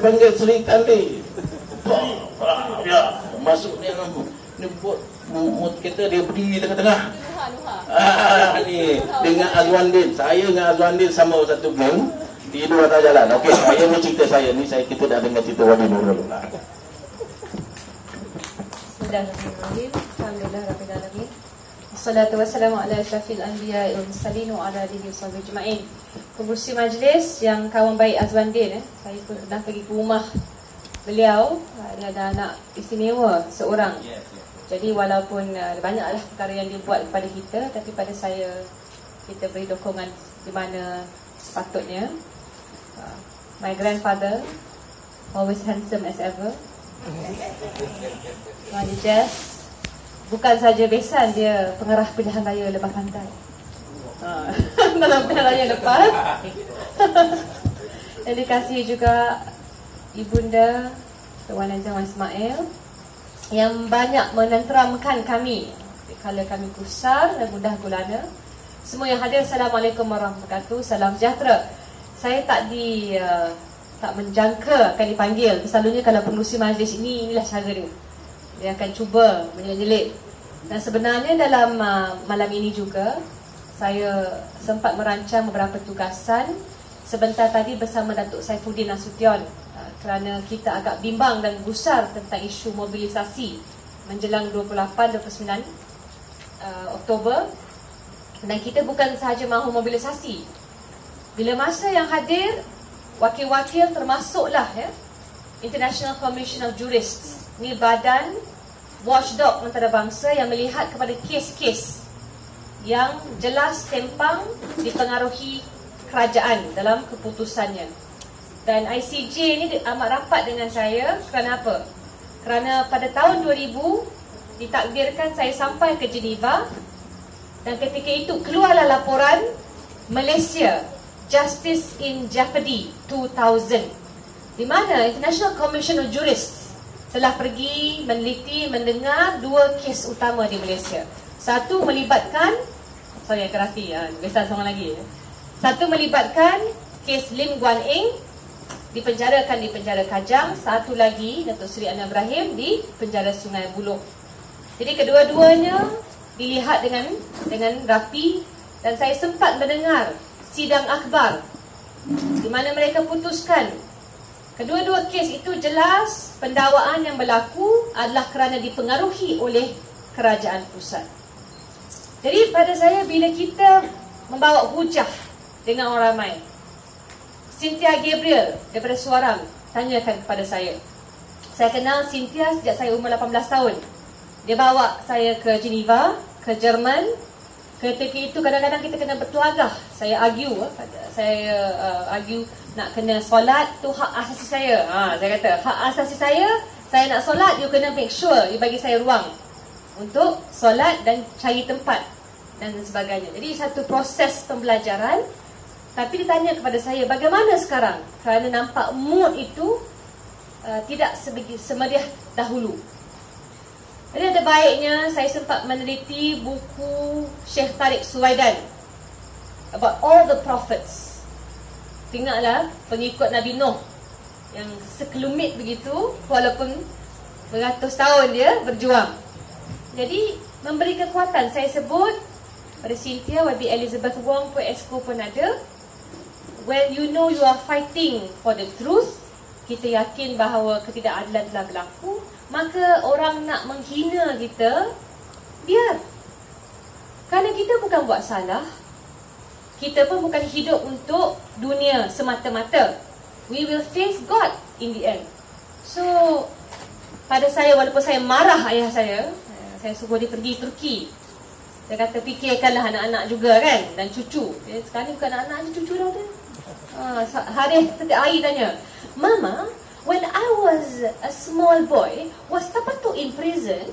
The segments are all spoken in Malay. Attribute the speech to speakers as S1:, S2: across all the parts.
S1: panggil Sri Kali. Ya, masuk ni buat mut kita dia berdiri tengah-tengah. Ni dengan Azwandin. Saya dengan Azwandin sama satu geng. Tidur atas jalan. Okey, saya ni cerita saya ni, kita dah dengar cerita Wali Nurul.
S2: Bismillahirrahmanirrahim. Alhamdulillah rabbil alamin. Wassalatu wassalamu ala asyrafil anbiya'i wal mursalin wa ala alihi washabbihi ajma'in. Pengurusi majlis yang kawan baik Azwandin, saya pun pernah pergi ke rumah beliau. Dia ada anak istimewa seorang. Jadi walaupun banyaklah perkara yang dia buat kepada kita, tapi pada saya kita beri dokongan di mana sepatutnya. My grandfather, always handsome as ever. Madi Jazz, bukan saja besan, dia pengarah pilihan raya lepas pantai. Dalam pilihan raya lepas. Dan dikasihi juga Ibunda Tuan Anjang Ismail yang banyak menenteramkan kami kala kami kusar dan gundah gulana. Semua yang hadir, Assalamualaikum warahmatullahi wabarakatuh. Salam sejahtera. Saya tak menjangka akan dipanggil. Selalunya kalau pengurusi majlis inilah cara dia. Dia akan cuba menyelit. Dan sebenarnya dalam malam ini juga saya sempat merancang beberapa tugasan sebentar tadi bersama Datuk Saifuddin Nasution, kerana kita agak bimbang dan gusar tentang isu mobilisasi menjelang 28-29 Oktober. Dan kita bukan sahaja mahu mobilisasi. Bila masa yang hadir, wakil-wakil termasuklah International Commission of Jurists. Ini badan watchdog antarabangsa yang melihat kepada kes-kes yang jelas tempang dipengaruhi kerajaan dalam keputusannya. Dan ICJ ini amat rapat dengan saya. Kerana apa? Kerana pada tahun 2000 ditakdirkan saya sampai ke Geneva. Dan ketika itu keluarlah laporan Malaysia Justice in Jeopardy 2000, di mana International Commission of Jurists telah pergi meneliti, mendengar dua kes utama di Malaysia. Satu melibatkan, biasa sama lagi. Satu melibatkan kes Lim Guan Eng dipenjarakan di penjara Kajang. Satu lagi Datuk Seri Anwar Ibrahim di penjara Sungai Buloh. Jadi kedua-duanya dilihat dengan rapi. Dan saya sempat mendengar sidang akhbar di mana mereka putuskan kedua-dua kes itu jelas pendakwaan yang berlaku adalah kerana dipengaruhi oleh kerajaan pusat. Jadi pada saya, bila kita membawa hujah dengan orang ramai, Cynthia Gabriel daripada Suaram tanyakan kepada saya. Saya kenal Cynthia sejak saya umur 18 tahun. Dia bawa saya ke Geneva, ke Jerman. Ketika itu kadang-kadang kita kena bertelagah. Saya argue nak kena solat tu hak asasi saya. Saya kata hak asasi saya nak solat, you kena make sure you bagi saya ruang untuk solat dan cari tempat dan sebagainya. Jadi satu proses pembelajaran. Tapi ditanya kepada saya, bagaimana sekarang? Kerana nampak mood itu tidak semeriah dahulu. Jadi ada baiknya saya sempat meneliti buku Syekh Tariq Suwaidan about all the prophets. Tengoklah pengikut Nabi Nuh yang sekelumit begitu, walaupun beratus tahun dia berjuang. Jadi memberi kekuatan. Saya sebut pada Cynthia, YB Elizabeth Wong pun, Esko pun ada. When you know you are fighting for the truth, kita yakin bahawa ketidakadilan telah berlaku, maka orang nak menghina kita, biar. Kerana kita bukan buat salah. Kita pun bukan hidup untuk dunia semata-mata. We will face God in the end. So, pada saya, walaupun saya marah ayah saya suruh dia pergi Turki. Dia kata, fikirkanlah anak-anak juga kan, dan cucu. Sekarang ni bukan anak-anak, cucu dah ada. Hari setiap hari tanya, Mama, when I was a small boy, was Papa tu in prison?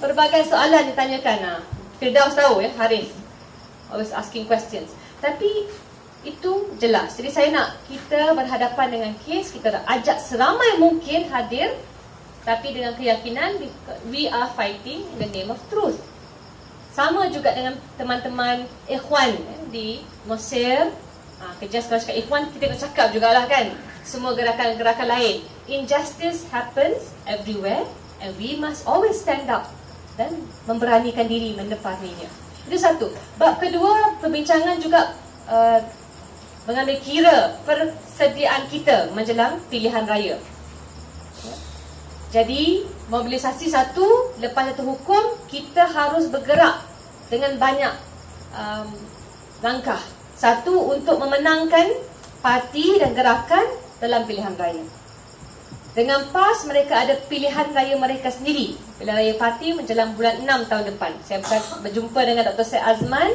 S2: Berbagai soalan ditanyakan. Firdaus tahu Harith always asking questions. Tapi itu jelas. Jadi saya nak kita berhadapan dengan kes, kita nak ajak seramai mungkin hadir, tapi dengan keyakinan we are fighting in the name of truth. Sama juga dengan teman-teman ikhwan di Mesir. Kerja sekolah cakap ikhwan, kita nak cakap jugalah kan. semua gerakan-gerakan lain. Injustice happens everywhere and we must always stand up dan memberanikan diri menepaninya. Itu satu. Bab kedua, perbincangan juga mengambil kira persediaan kita menjelang pilihan raya. Jadi, mobilisasi satu, lepas itu hukum, kita harus bergerak dengan banyak langkah. Satu, untuk memenangkan parti dan gerakan dalam pilihan raya. Dengan PAS, mereka ada pilihan raya mereka sendiri. Pilihan raya parti menjelang bulan 6 tahun depan. Saya berjumpa dengan Dr. Syed Azman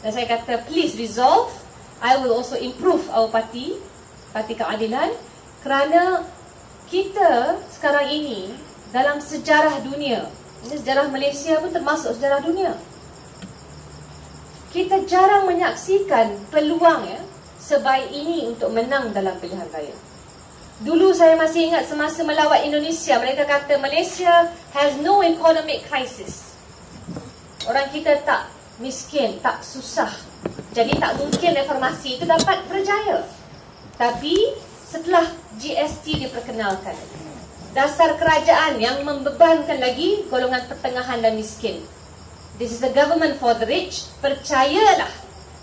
S2: dan saya kata, please resolve. I will also improve our party, Parti Keadilan, kerana kita sekarang ini dalam sejarah dunia, ini sejarah Malaysia pun termasuk sejarah dunia, kita jarang menyaksikan peluang sebaik ini untuk menang dalam pilihan raya. Dulu saya masih ingat semasa melawat Indonesia, mereka kata Malaysia has no economic crisis. Orang kita tak miskin, tak susah, jadi tak mungkin reformasi itu dapat berjaya. Tapi setelah GST diperkenalkan, dasar kerajaan yang membebankan lagi golongan pertengahan dan miskin. This is a government for the rich. Percayalah,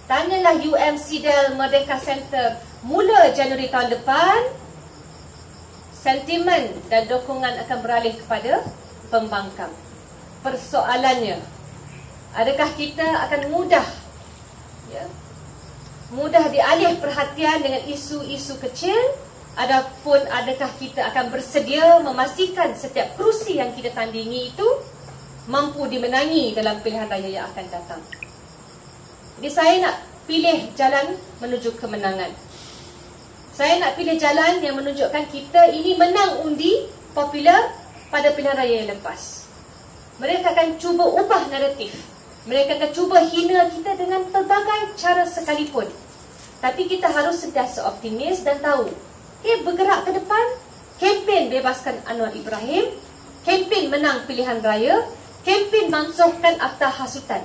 S2: tanyalah UMCDL Merdeka Center mula Januari tahun depan, sentimen dan dukungan akan beralih kepada pembangkang. Persoalannya, adakah kita akan mudah dialih perhatian dengan isu-isu kecil, ataupun adakah kita akan bersedia memastikan setiap kerusi yang kita tandingi itu mampu dimenangi dalam pilihan raya yang akan datang. Jadi saya nak pilih jalan menuju kemenangan. Saya nak pilih jalan yang menunjukkan kita ini menang undi popular pada pilihan raya yang lepas. Mereka akan cuba ubah naratif. Mereka akan cuba hina kita dengan pelbagai cara sekalipun. Tapi kita harus sentiasa optimis dan tahu, bergerak ke depan, kempen bebaskan Anwar Ibrahim, kempen menang pilihan raya, kempen mansuhkan Akta Hasutan.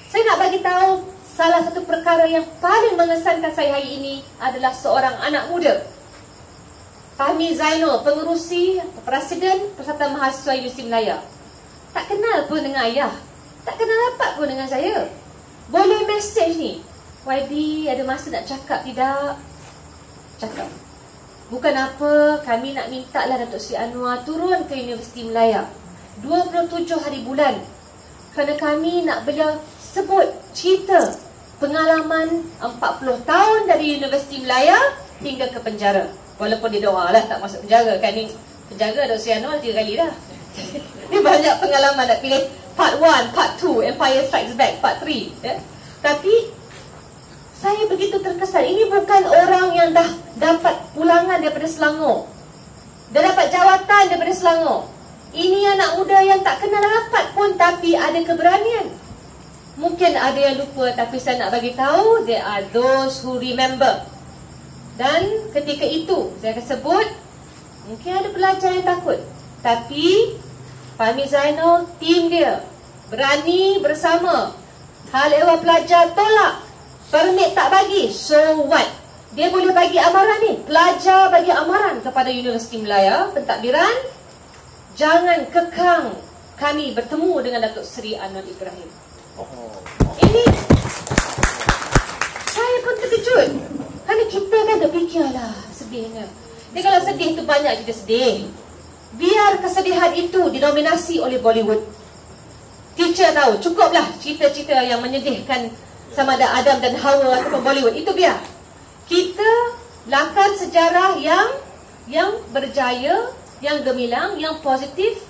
S2: Saya nak bagi tahu salah satu perkara yang paling mengesankan saya hari ini adalah seorang anak muda, Fahmi Zainul, pengerusi Presiden Persatuan Mahasiswa Universiti Melaya. Tak kenal pun dengan ayah, tak kenal rapat pun dengan saya. Boleh mesej ni, YB ada masa nak cakap tidak? Cakap. Bukan apa, kami nak minta lah Datuk Seri Anwar turun ke Universiti Melaya 27 hari bulan, kerana kami nak beliau sebut cerita pengalaman 40 tahun dari Universiti Melaya hingga ke penjara. Walaupun dia doa lah tak masuk penjara kan. Ni penjara Datuk Seri Anwar 3 kali dah. Dia banyak pengalaman, nak pilih part 1, part 2, Empire Strikes Back, part 3 Tapi saya begitu terkesan. Ini bukan orang yang dah dapat pulangan daripada Selangor, dah dapat jawatan daripada Selangor. Ini anak muda yang tak kenal rapat pun, tapi ada keberanian. Mungkin ada yang lupa, tapi saya nak bagi tahu, there are those who remember. Dan ketika itu saya akan sebut, mungkin ada pelajar yang takut, tapi Fahmi Zainul, tim dia berani bersama. Hal ehwal pelajar tolak, permit tak bagi, so what? Dia boleh bagi amaran ni. Pelajar bagi amaran kepada Universiti Melaya pentadbiran, jangan kekang kami bertemu dengan Datuk Seri Anwar Ibrahim. Ini saya pun terkejut, kerana kita kan dah fikirlah sedihnya. Dia kalau sedih tu banyak kita sedih, biar kesedihan itu didominasi oleh Bollywood. Teacher tahu, cukuplah cerita-cerita yang menyedihkan sama ada Adam dan Hawa ataupun Bollywood. Itu biar. Kita lakukan sejarah yang berjaya, yang gemilang, yang positif,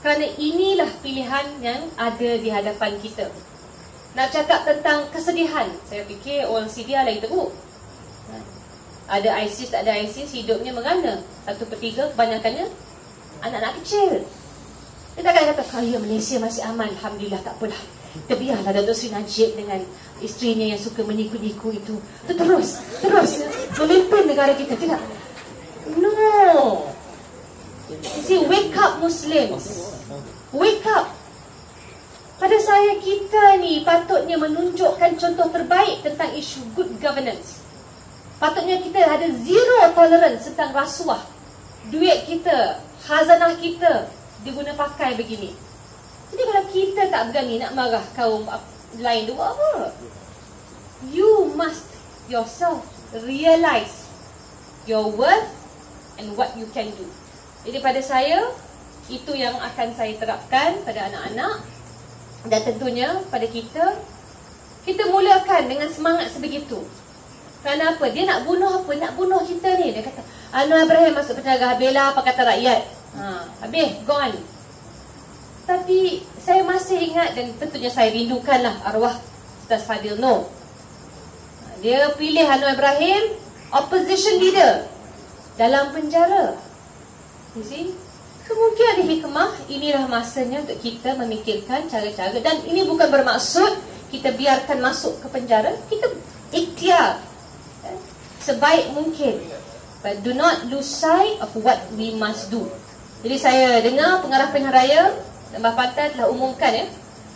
S2: kerana inilah pilihan yang ada di hadapan kita. Nak cakap tentang kesedihan, saya fikir orang Syria lagi teruk. Ada ISIS, tak ada ISIS, hidupnya mengana. 1/3 kebanyakannya anak-anak kecil. Dia takkan kata, kaya Malaysia masih aman, Alhamdulillah, tak apalah. Kita biarlah Datuk Seri Najib dengan isterinya yang suka meniku-niku itu terus memimpin negara kita. Tidak. No. See, wake up Muslims. Wake up. Pada saya, kita ni patutnya menunjukkan contoh terbaik tentang isu good governance. Patutnya kita ada zero tolerance tentang rasuah. Duit kita, khazanah kita diguna pakai begini. Jadi kalau kita tak berani nak marah kaum lain, dia buat apa? You must yourself realize your worth and what you can do. Jadi pada saya, itu yang akan saya terapkan pada anak-anak. Dan tentunya pada kita mulakan dengan semangat sebegitu. Kerana apa? Dia nak bunuh apa? Nak bunuh kita ni. Dia kata, Anwar Ibrahim masuk penjara, bela Pakatan Rakyat. Habis, gone. Tapi saya masih ingat dan tentunya saya rindukanlah arwah Ustaz Fadil Noor. Dia pilih Anwar Ibrahim, opposition leader, dalam penjara. You see? Kemungkinan ada hikmah. Inilah masanya untuk kita memikirkan cara-cara. Dan ini bukan bermaksud kita biarkan masuk ke penjara. Kita ikhtiar sebaik mungkin. But do not lose sight of what we must do. Jadi saya dengar pengarah pilihan raya Lembah Pantai telah umumkan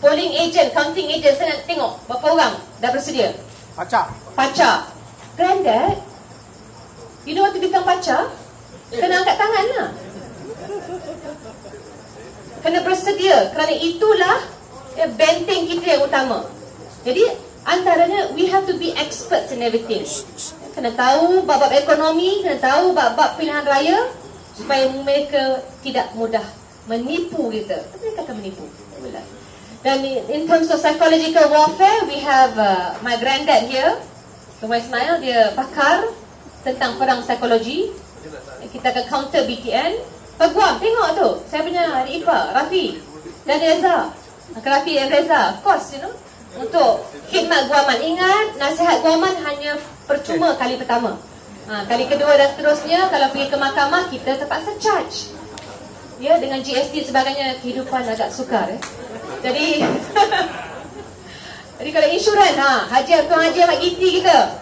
S2: polling agent, counting agent. Saya nak tengok berapa orang dah bersedia. Pacar. Granddad, you know what to become pacar? Kena angkat tangan lah. Kena bersedia. Kerana itulah benteng kita yang utama. Jadi antaranya, we have to be experts in everything. Kena tahu bab-bab ekonomi, kena tahu bab-bab pilihan raya, supaya mereka tidak mudah menipu kita. Tapi mereka akan menipu. Dan in terms of psychological warfare, we have my granddad here, Tuan Ismail. Dia pakar tentang perang psikologi. Kita akan counter BTN. Peguam, tengok tu. Saya punya adik ipar, Rafi dan Reza. Rafi dan Reza, of course, you know, untuk khidmat guaman. Ingat, nasihat guaman hanya percuma kali pertama. Kali kedua dan seterusnya, kalau pergi ke mahkamah, kita terpaksa charge. Ya, dengan GST sebagainya, kehidupan agak sukar. Jadi, jadi kalau insurans, Tuan Haji Ahmad Giti kita,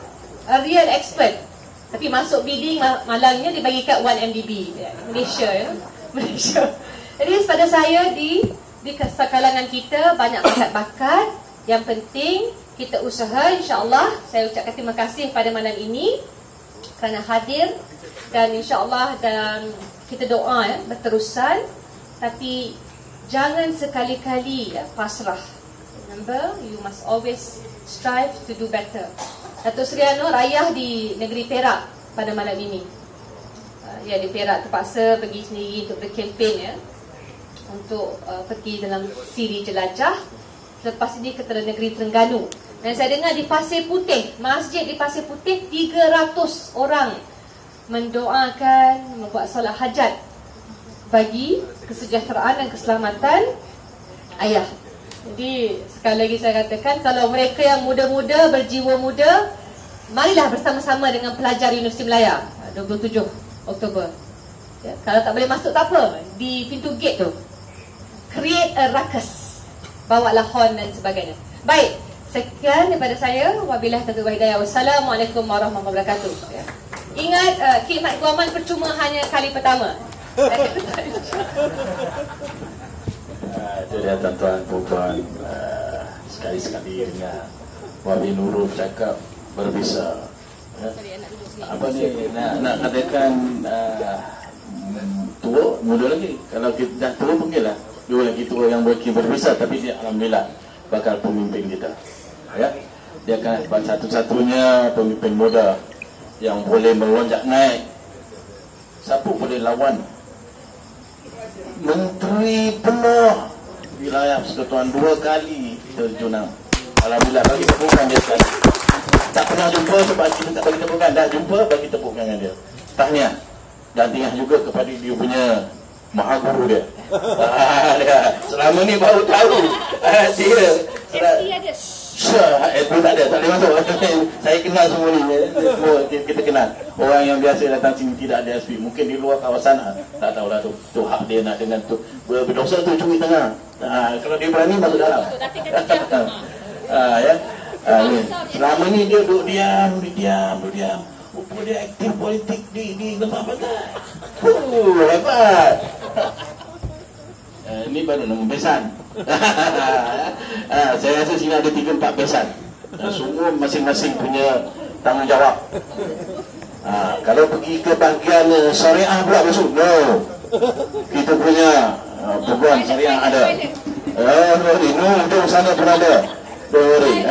S2: a real expert. Tapi masuk bidding, malangnya dibagi kat 1MDB Malaysia, Malaysia. Jadi pada saya, di kalangan kita banyak bakat-bakat. Yang penting kita usaha, insya-Allah. Saya ucapkan terima kasih pada malam ini kerana hadir. Dan insya-Allah, dan kita doa berterusan. Tapi jangan sekali-kali pasrah. Remember, you must always strive to do better. Datuk Seri Anwar rayah di negeri Perak pada malam ini. Ya, di Perak terpaksa pergi sendiri untuk berkempen, untuk pergi dalam siri jelajah. Lepas ini ke negeri Terengganu. Dan saya dengar di Pasir Putih, masjid di Pasir Putih, 300 orang mendoakan, membuat solat hajat bagi kesejahteraan dan keselamatan ayah. Jadi sekali lagi saya katakan, kalau mereka yang muda-muda, berjiwa muda, marilah bersama-sama dengan pelajar Universiti Melaya 27 Oktober. Ya, kalau tak boleh masuk tak apa, di pintu gate tu create a ruckus, bawalah horn dan sebagainya. Baik, sekian daripada saya. Wabillahi taufiq wal hidayah. Wassalamualaikum warahmatullahi wabarakatuh. Ya. Ingat, khidmat guaman percuma hanya kali pertama.
S1: Jadi tuan-tuan, puan-puan, sekali-sekali dengan Wabi Nurul cakap berbisa. Apa ni nak katakan tua, muda lagi. Kalau kita dah tua panggil lah dua lagi tua yang berbisa, tapi dia alhamdulillah bakal pemimpin kita. Ya, dia akan satu-satunya pemimpin muda yang boleh melonjak naik. Siapa boleh lawan Menteri penuh wilayah Persekutuan 2 kali terjunang. Alhamdulillah, bagi tepukan dia sekali. Tak pernah jumpa sebab kita tak bagi tepukan. Dah jumpa, bagi tepukan dengan dia. Tahniah. Dan tahniah juga kepada dia punya maha guru dia. Selama ni baru tahu dia. Itu tak ada, tak boleh masuk. Saya kenal semua ni. Kita kenal. Orang yang biasa datang sini tidak ada SP. Mungkin di luar kawasan tak tahulah tu hak dia nak dengan tu berdosa tu curi tengah. Kalau dia berani masuk dalam. Ya. Selama ni dia duduk diam. Rupa dia aktif politik di Lembah Pantai. Hebat. Ini baru nama besan. Saya rasa sini ada 3-4 besan. Semua masing-masing punya tanggungjawab. Kalau pergi ke bahagian syariah pula masuk, no. Kita punya peguam syariah ada. No, itu sana pun ada. Don't worry,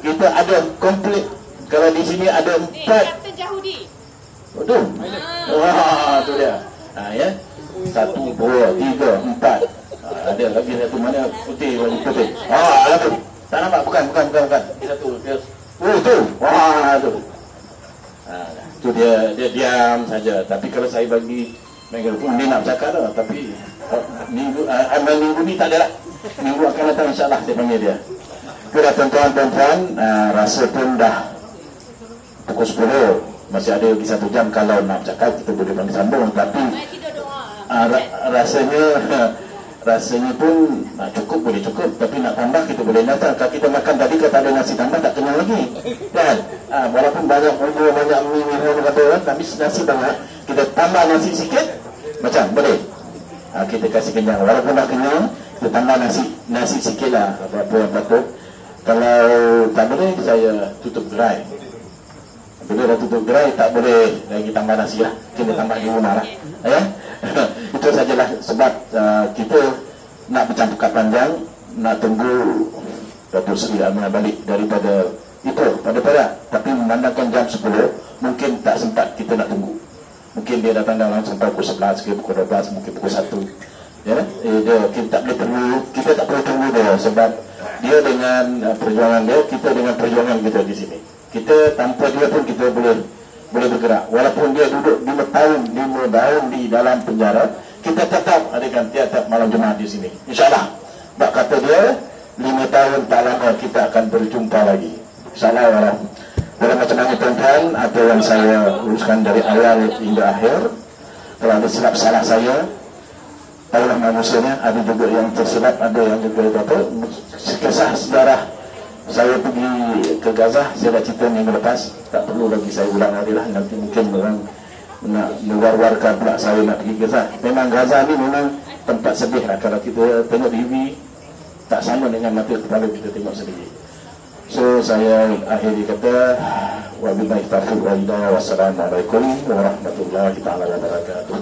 S1: kita ada komplit. Kalau di sini ada 4.
S2: Kapten Jahudi.
S1: Betul. Wah, tu dia. Ya. 1, 2, 3, 4. Ada lagi satu mana putih, baju putih. Itu. Tak nampak, bukan. Dia satu. Tu. Wah, tu. Tu dia diam saja. Tapi kalau saya bagi mikrofon, dia nak bercakap dah. Tapi minggu ni tak ada lah. Minggu akan datang insyaAllah saya panggil dia. Sudah tuan-tuan, rasa pun dah pukul 10. Masih ada lagi 1 jam. Kalau nak bercakap kita boleh panggil sambung. Tapi rasanya pun cukup, boleh cukup. Tapi nak tambah kita boleh datang. Kalau kita makan tadi kata ada nasi tambah tak kenyang lagi kan. Walaupun banyak bumbu, banyak minum kata orang, tapi nasi banyak, kita tambah nasi sikit macam boleh. Kita kasih kenyang. Walaupun dah kenyang, kita tambah nasi sikit lah, apa-apa yang patut. Kalau tak boleh, saya tutup gerai. Bila dah tutup gerai, tak boleh lagi tambah nasi lah. Kita tambah di rumah lah. Itu sajalah sebab kita nak bercakap panjang, nak tunggu Datuk Seri Amir balik daripada Ipoh pada Perak. Tapi memandangkan jam 10, mungkin tak sempat kita nak tunggu. Mungkin dia datang dalam sampai pukul 11 ke pukul 12, mungkin pukul 1. Ya, kita tak perlu tunggu dia sebab dia dengan perjuangan dia, kita dengan perjuangan kita di sini. Kita tanpa dia pun kita boleh bergerak. Walaupun dia duduk 5 tahun di dalam penjara, kita tetap adakan tiap-tiap malam Jumaat di sini. InsyaAllah. Sebab kata dia 5 tahun tak lama kita akan berjumpa lagi. InsyaAllah. Dalam macam mana tuan-tuan, apa yang saya uruskan dari awal hingga akhir. Kalau ada silap salah saya, tahulah manusianya. Ada juga yang tersilap, ada yang juga apa. Kisah sejarah saya pergi ke Gaza, saya dah cerita minggu lepas, tak perlu lagi saya ulang lagi lah. Nanti mungkin orang nak mewar-warkan pula saya nak pergi Gaza. Memang Gaza ni memang tempat sedih lah. Kalau kita tengok TV, tak sama dengan mata kepala kita tengok sendiri. So saya akhiri kata, wabillahi taufiq wal hidayah, wassalamualaikum warahmatullahi wabarakatuh.